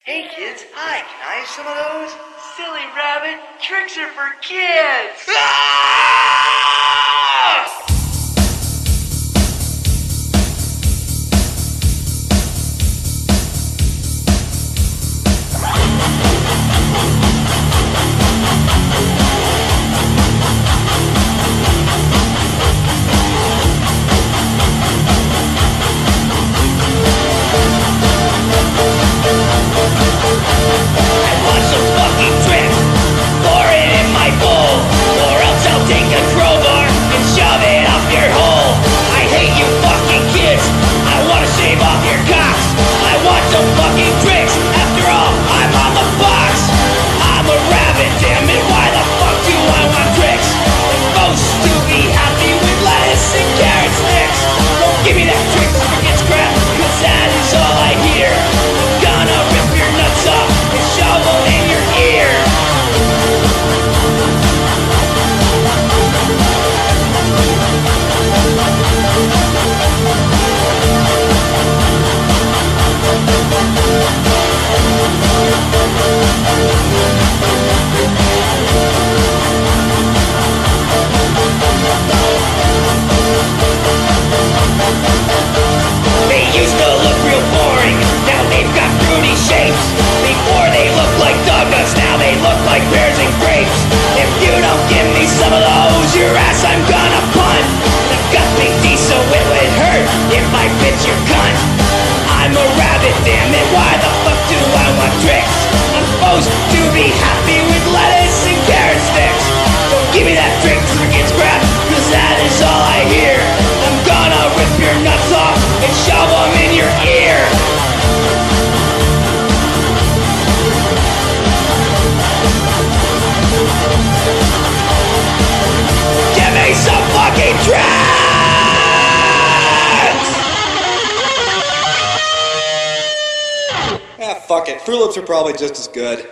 Hey kids, hi, can I have some of those? Silly rabbit, tricks are for kids! Ah! Give me that trick, forget scrap, cause that is all I hear. I'm gonna rip your nuts off and shovel in your ear. They used to look real boring, now they've got fruity shapes. Before they looked like donuts, now they look like pears and grapes. If you don't give me some of those, your ass I'm gonna punt. The gut big D so it would hurt if I bit your cunt. I'm a rabbit, damn it, why the fuck do I want tricks? I'm supposed to be happy with lettuce and carrot sticks. Don't give me that trick, forget scrap, cause that is all I hear. I'm gonna rip your nuts off and shove them in your ear. Give me some fucking tricks! Ah, fuck it. Fruit Loops are probably just as good.